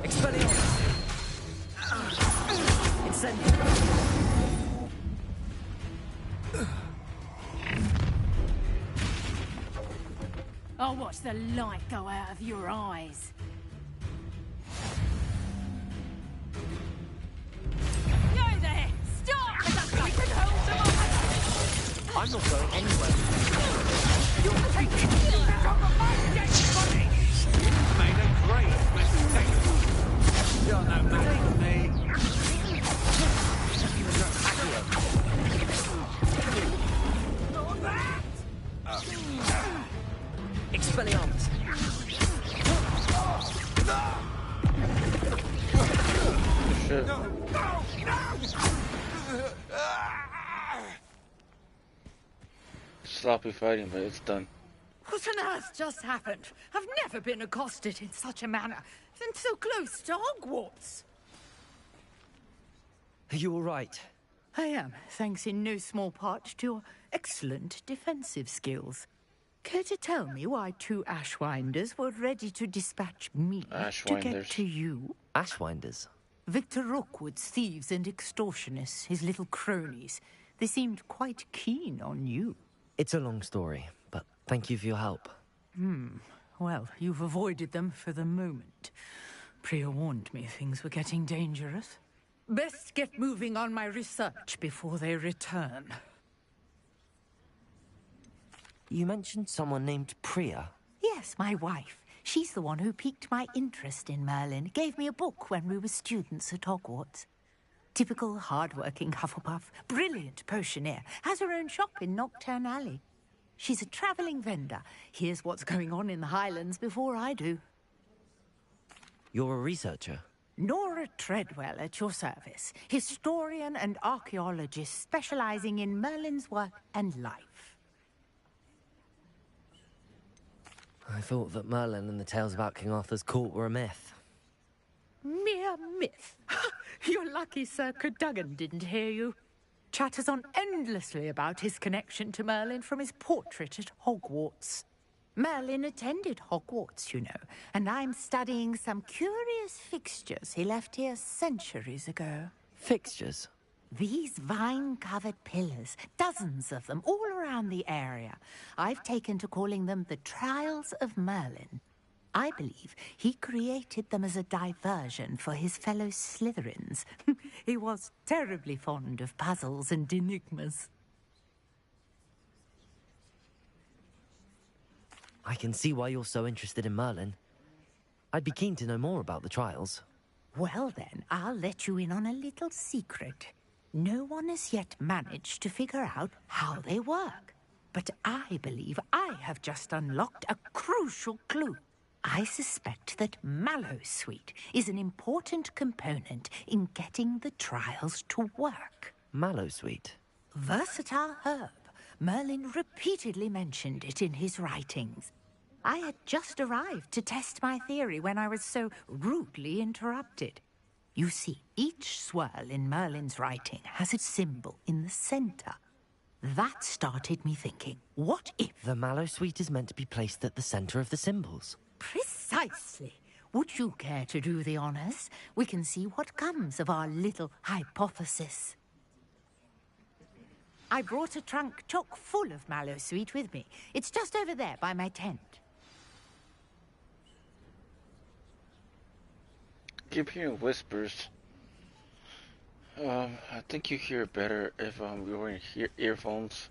Expelliarmus! Incendio! I'll watch the light go out of your eyes. Go there! Stop! We can hold them off! I'm not going anywhere. You'll take it! From my dead body! Made a great mistake. You're no match for me. Not that! Expelliarmus! Shit. No! No! Sloppy fighting, but it's done. What on earth just happened? I've never been accosted in such a manner, and so close to Hogwarts. Are you all right? I am, thanks in no small part to your excellent defensive skills. Care to tell me why two Ashwinders were ready to dispatch me to get to you? Ashwinders? Victor Rookwood's thieves and extortionists, his little cronies. They seemed quite keen on you. It's a long story, but thank you for your help. Well, you've avoided them for the moment. Priya warned me things were getting dangerous. Best get moving on my research before they return. You mentioned someone named Priya. Yes, my wife. She's the one who piqued my interest in Merlin. Gave me a book when we were students at Hogwarts. Typical hard-working Hufflepuff, brilliant potioneer, has her own shop in Knockturn Alley. She's a travelling vendor. Hears what's going on in the Highlands before I do. You're a researcher? Nora Treadwell at your service. Historian and archaeologist specialising in Merlin's work and life. I thought that Merlin and the tales about King Arthur's court were a myth. Mere myth. You're lucky Sir Cadogan didn't hear you. Chatters on endlessly about his connection to Merlin from his portrait at Hogwarts. Merlin attended Hogwarts, you know, and I'm studying some curious fixtures he left here centuries ago. Fixtures? These vine-covered pillars, dozens of them, all around the area. I've taken to calling them the Trials of Merlin. I believe he created them as a diversion for his fellow Slytherins. He was terribly fond of puzzles and enigmas. I can see why you're so interested in Merlin. I'd be keen to know more about the trials. Well then, I'll let you in on a little secret. No one has yet managed to figure out how they work. But I believe I have just unlocked a crucial clue. I suspect that Mallowsweet is an important component in getting the trials to work. Mallowsweet? Versatile herb. Merlin repeatedly mentioned it in his writings. I had just arrived to test my theory when I was so rudely interrupted. You see, each swirl in Merlin's writing has a symbol in the center. That started me thinking, what if... The Mallowsweet is meant to be placed at the center of the symbols. Precisely. Would you care to do the honors? We can see what comes of our little hypothesis. I brought a trunk chock full of Mallowsweet with me. It's just over there by my tent. Keep hearing whispers. I think you hear better if you're wearing earphones,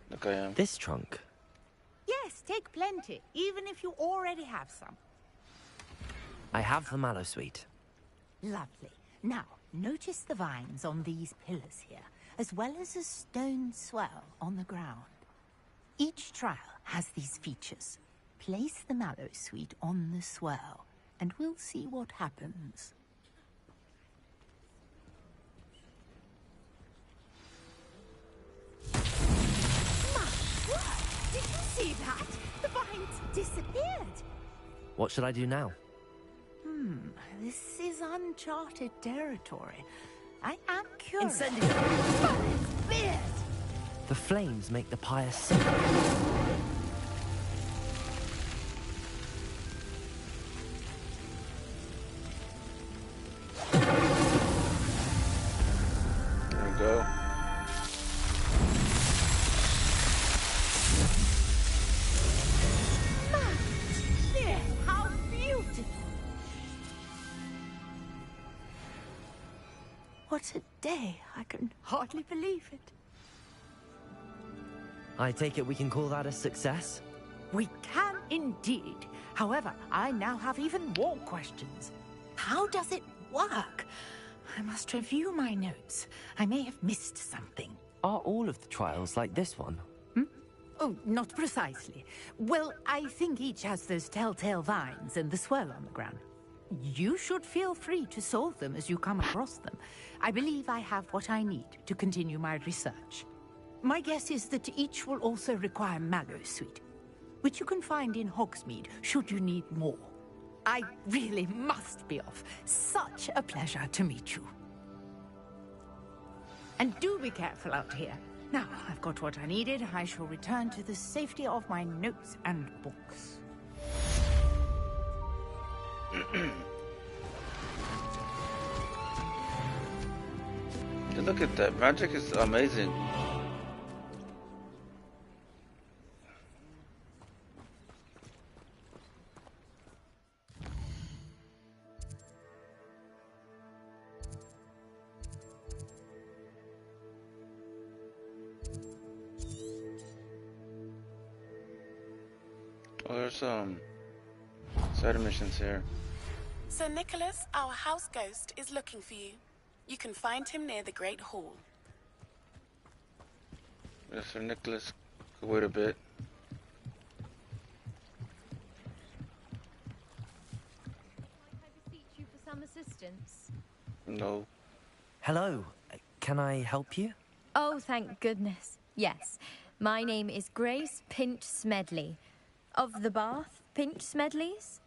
like I am. This trunk? Yes, take plenty, even if you already have some. I have the Mallowsweet. Lovely. Now, notice the vines on these pillars here, as well as a stone swirl on the ground. Each trial has these features. Place the Mallowsweet on the swirl. and we'll see what happens. My word! Did you see that? The vines disappeared. What should I do now? This is uncharted territory. I am curious. Incendio! The flames make the pyre sink. There we go. How beautiful! What a day. I can hardly believe it. I take it we can call that a success? We can indeed. However, I now have even more questions. How does it work? I must review my notes. I may have missed something. Are all of the trials like this one? Oh, not precisely. Well, I think each has those telltale vines and the swirl on the ground. You should feel free to solve them as you come across them. I believe I have what I need to continue my research. My guess is that each will also require mallow sweet, which you can find in Hogsmeade should you need more. I really must be off. Such a pleasure to meet you. And do be careful out here. Now, I've got what I needed. I shall return to the safety of my notes and books. Look at that. Magic is amazing. Oh, there's side missions here. Sir Nicholas, our house ghost, is looking for you. You can find him near the Great Hall. Sir Nicholas, could wait a bit. I beseech you for some assistance. No. Hello. Can I help you? Oh, thank goodness. Yes. My name is Grace Pinch Smedley. Of the Bath Pinch Smedleys?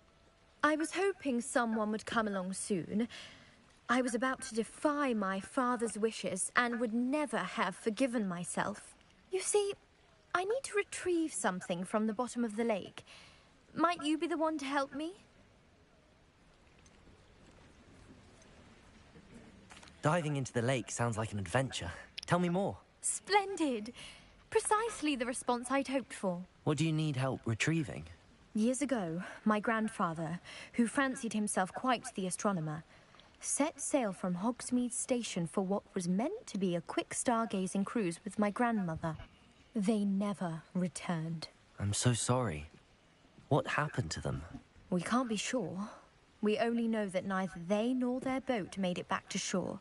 I was hoping someone would come along soon. I was about to defy my father's wishes and would never have forgiven myself. You see, I need to retrieve something from the bottom of the lake. Might you be the one to help me? Diving into the lake sounds like an adventure. Tell me more. Splendid. Precisely the response I'd hoped for. What do you need help retrieving? Years ago, my grandfather, who fancied himself quite the astronomer, set sail from Hogsmeade Station for what was meant to be a quick stargazing cruise with my grandmother. They never returned. I'm so sorry. What happened to them? We can't be sure. We only know that neither they nor their boat made it back to shore.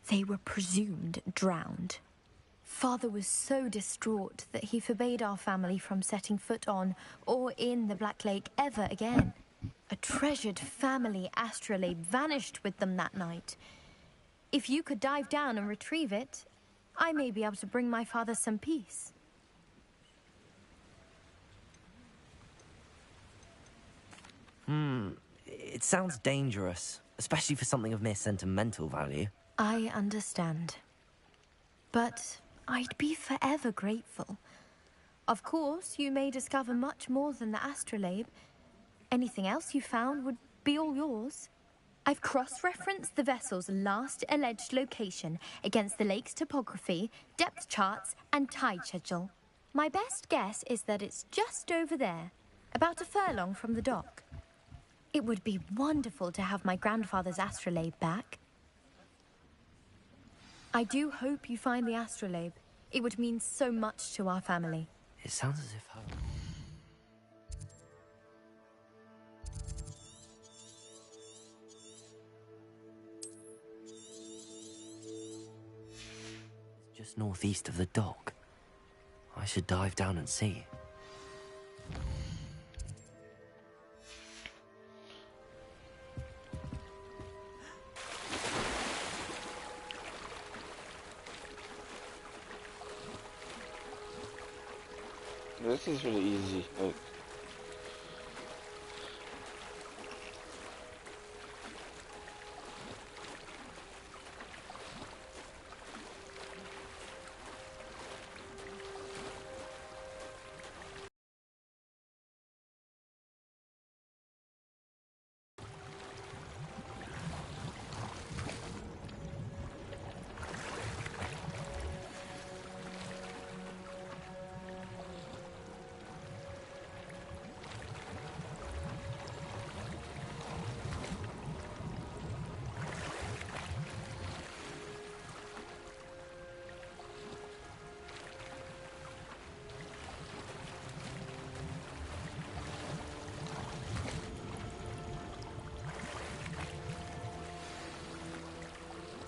They were presumed drowned. Father was so distraught that he forbade our family from setting foot on or in the Black Lake ever again. A treasured family astrolabe vanished with them that night. If you could dive down and retrieve it, I may be able to bring my father some peace. It sounds dangerous, especially for something of mere sentimental value. I understand. But I'd be forever grateful. Of course, you may discover much more than the astrolabe. Anything else you found would be all yours. I've cross-referenced the vessel's last alleged location against the lake's topography, depth charts, and tide schedule. My best guess is that it's just over there, about a furlong from the dock. It would be wonderful to have my grandfather's astrolabe back. I do hope you find the astrolabe. It would mean so much to our family. It sounds as if her... It's just northeast of the dock. I should dive down and see. this is really easy. Like,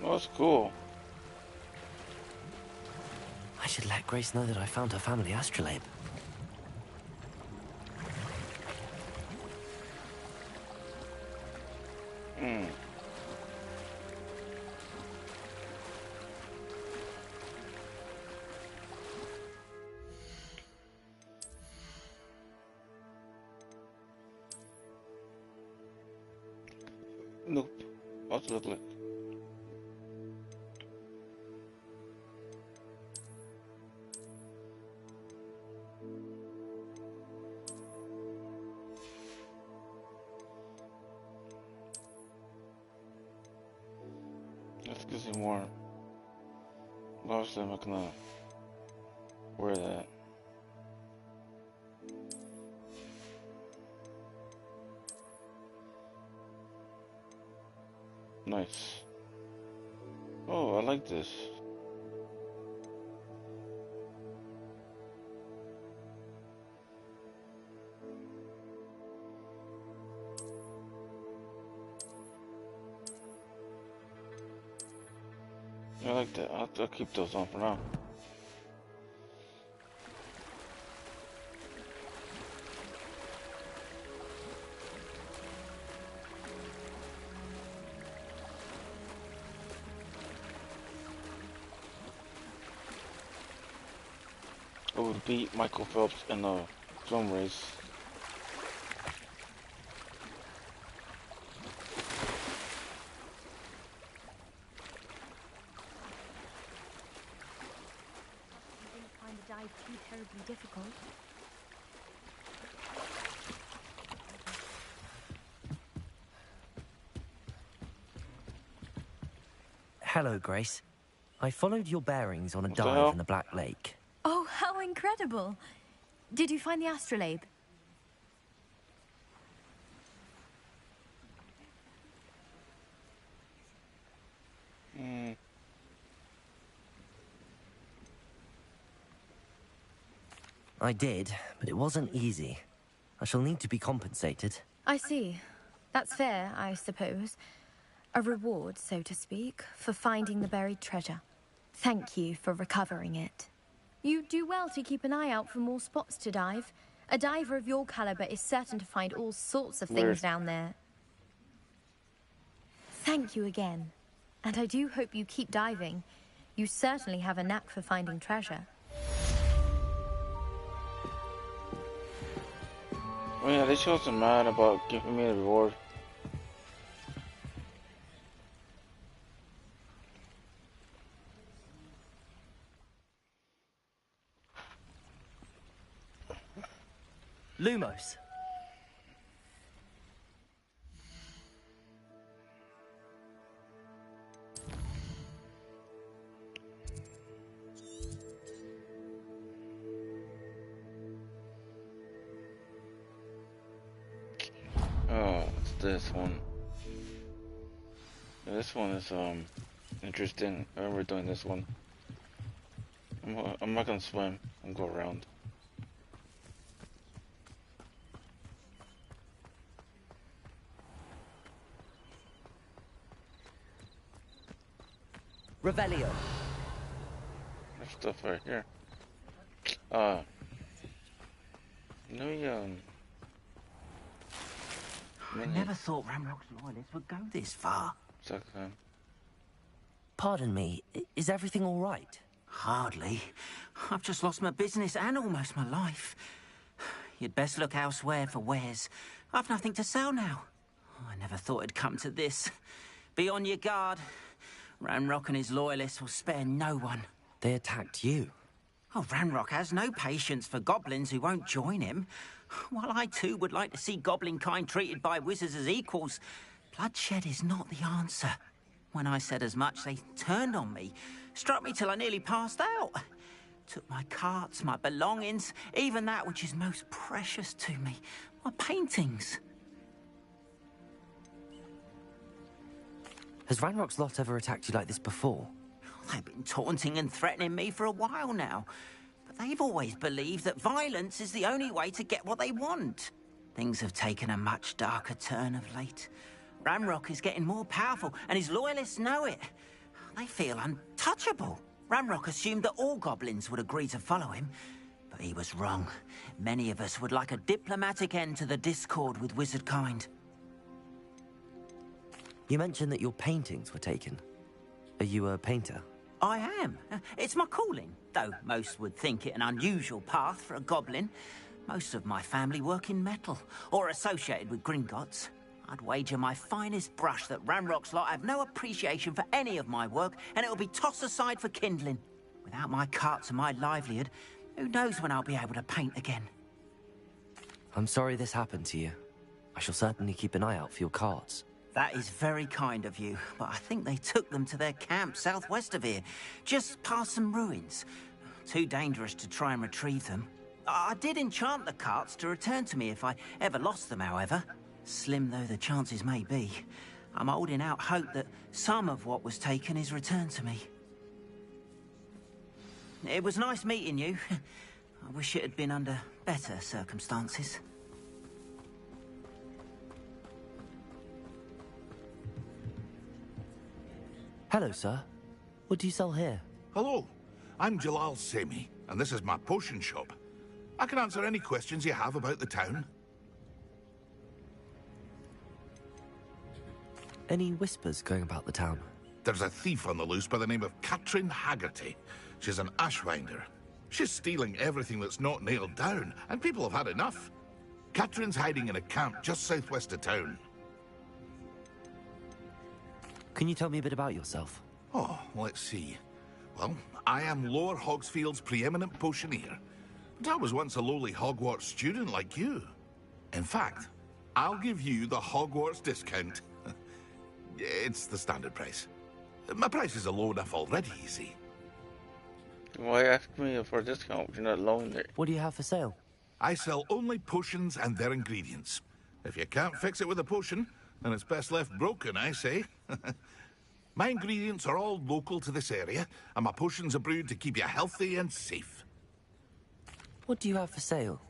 oh, that's cool. I should let Grace know that I found her family astrolabe. Hmm. Nope. What's it look like? Let's get some more. Obviously, I'm not gonna wear that. Nice. Oh, I like this. I like that. I'll keep those on for now. I would beat Michael Phelps in a swim race. You didn't find the dive too terribly difficult. Hello, Grace. I followed your bearings on a What the dive hell? in the Black Lake. Oh, how incredible! Did you find the astrolabe? Hmm. I did, but it wasn't easy. I shall need to be compensated. I see. That's fair, I suppose. A reward, so to speak, for finding the buried treasure. Thank you for recovering it. You do well to keep an eye out for more spots to dive. A diver of your caliber is certain to find all sorts of things Weird. down there. Thank you again. And I do hope you keep diving. You certainly have a knack for finding treasure. Oh yeah, they showed some mad about giving me a reward. Lumos. Oh, it's this one. Yeah, this one is interesting. I remember doing this one. I'm not gonna swim. I'm gonna go around. Revelio. There's stuff right here. No, I never thought Ramrock's loyalists would go this far. Pardon me, is everything all right? Hardly. I've just lost my business and almost my life. You'd best look elsewhere for wares. I've nothing to sell now. I never thought it'd come to this. Be on your guard. Ranrock and his loyalists will spare no one. They attacked you? Oh, Ranrock has no patience for goblins who won't join him. While I too would like to see goblin kind treated by wizards as equals, bloodshed is not the answer. When I said as much, they turned on me, struck me till I nearly passed out. Took my carts, my belongings, even that which is most precious to me, my paintings. Has Ranrock's lot ever attacked you like this before? They've been taunting and threatening me for a while now. But they've always believed that violence is the only way to get what they want. Things have taken a much darker turn of late. Ranrock is getting more powerful, and his loyalists know it. They feel untouchable. Ranrock assumed that all goblins would agree to follow him, but he was wrong. Many of us would like a diplomatic end to the discord with wizard kind. You mentioned that your paintings were taken. Are you a painter? I am. It's my calling, though most would think it an unusual path for a goblin. Most of my family work in metal, or associated with Gringotts. I'd wager my finest brush that Ranrock's lot have no appreciation for any of my work, and it'll be tossed aside for kindling. Without my carts and my livelihood, who knows when I'll be able to paint again? I'm sorry this happened to you. I shall certainly keep an eye out for your carts. That is very kind of you, but I think they took them to their camp southwest of here, just past some ruins. Too dangerous to try and retrieve them. I did enchant the carts to return to me if I ever lost them, however. Slim though the chances may be, I'm holding out hope that some of what was taken is returned to me. It was nice meeting you. I wish it had been under better circumstances. Hello, sir. What do you sell here? Hello, I'm Jalal Semi, and this is my potion shop. I can answer any questions you have about the town. Any whispers going about the town? There's a thief on the loose by the name of Katrin Haggerty. She's an ashwinder. She's stealing everything that's not nailed down, and people have had enough. Katrin's hiding in a camp just southwest of town. Can you tell me a bit about yourself? Oh, let's see. Well, I am Lower Hogsfield's preeminent potioneer. But I was once a lowly Hogwarts student like you. In fact, I'll give you the Hogwarts discount. It's the standard price. My prices are low enough already, you see. Why ask me for a discount? You're not loaning it. What do you have for sale? I sell only potions and their ingredients. If you can't fix it with a potion, then it's best left broken, I say. My ingredients are all local to this area, and my potions are brewed to keep you healthy and safe. What do you have for sale?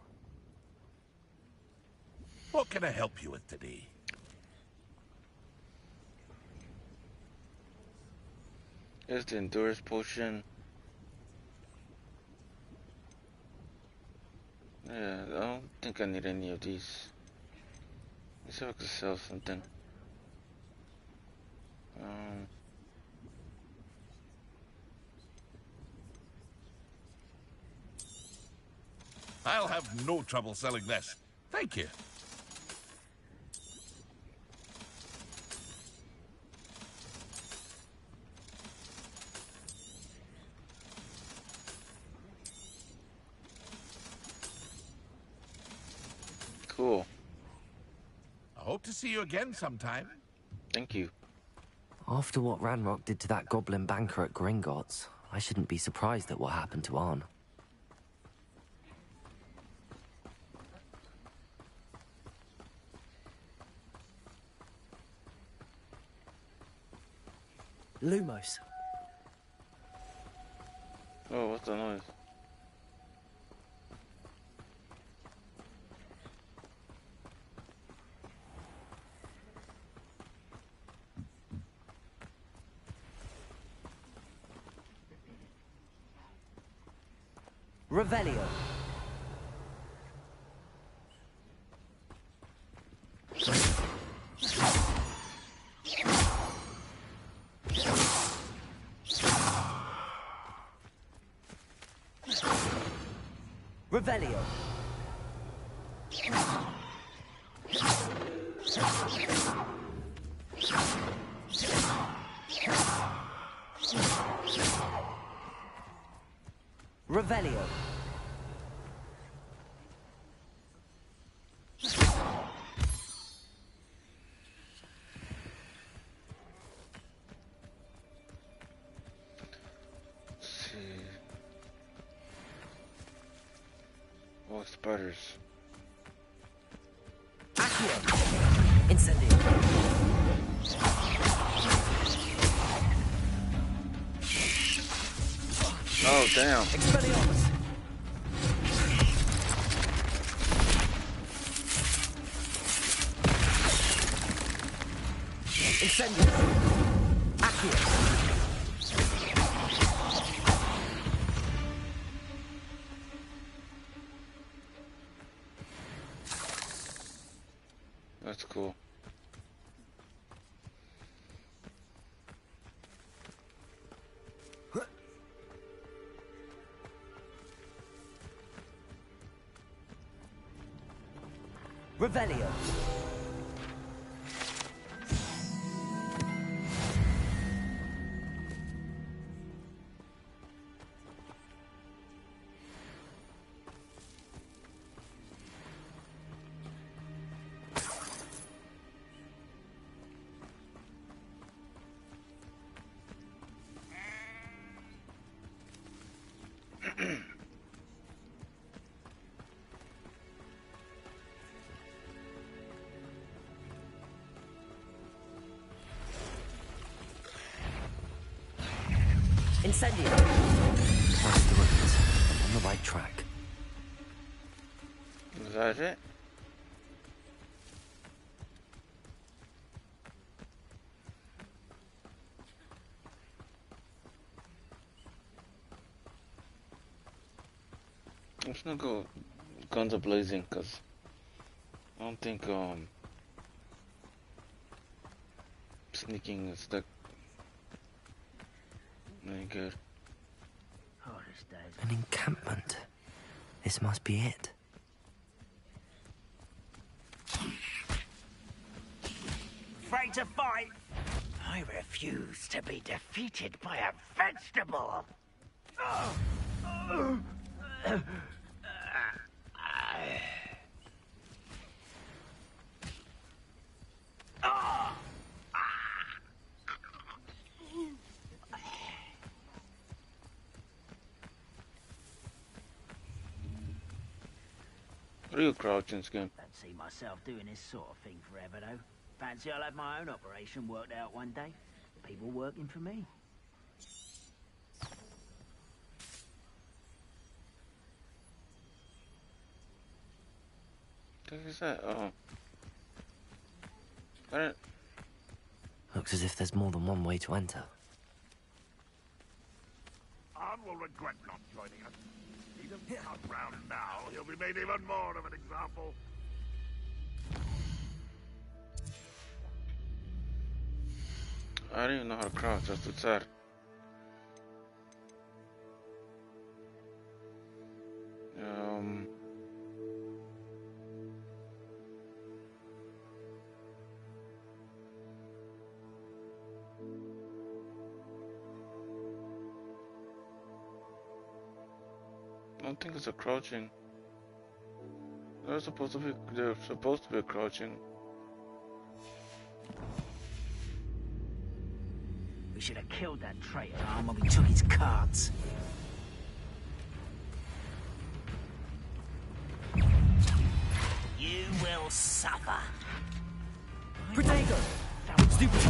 What can I help you with today? Here's the endurance potion. Yeah, I don't think I need any of these. Let's see if I can sell something. I'll have no trouble selling this. Thank you. Cool. I hope to see you again sometime. Thank you. After what Ranrock did to that goblin banker at Gringotts, I shouldn't be surprised at what happened to Arn. Lumos. Oh, what's the noise? Revelio. Revelio. Revelio. Oh, spiders. Accio. Incendio. Oh, damn. Expelliarmus. Incendio. Accio. That's cool. Revelio. Incendio. Let's do it. On the right track. Is that it? I'm just gonna go guns a-blazing, cause I don't think sneaking is that any good. An encampment. This must be it. Afraid to fight? I refuse to be defeated by a vegetable. What are you crouching, Skin? Don't see myself doing this sort of thing forever, though. Fancy I'll have my own operation worked out one day. People working for me. What is that? I don't... Looks as if there's more than one way to enter. Anne will regret not joining us. See him cut round now, he'll be made even more of an example. I don't even know how to crouch, that's what's sad. I don't think it's a crouching. They're supposed to be a crouching. We should have killed that traitor arm when we took his cards. You will suffer. Protego. Stupid.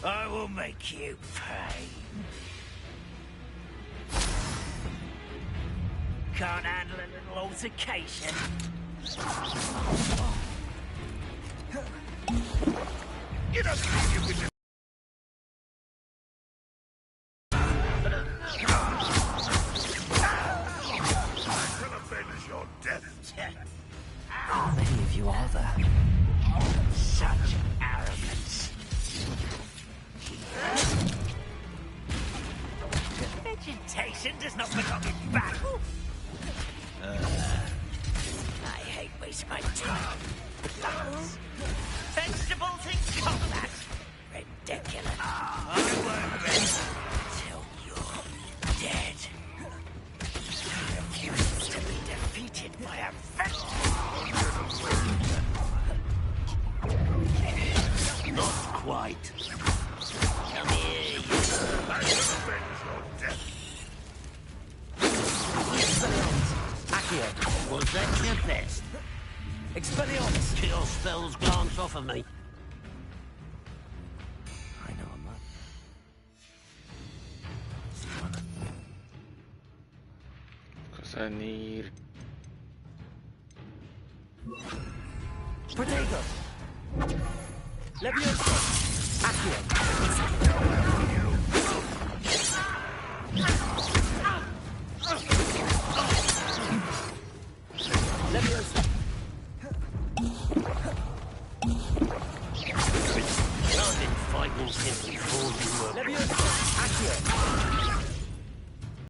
I will make you pay. Can't handle a little altercation. You don't think you can... your death. How many of you are there? Such arrogance. have felt. Not quite. Come here, you. Accio. Was that your best? Expelliarmus. Kill spells glance off of me. I know I'm not. Because I need... Protego. Levioso. Accio.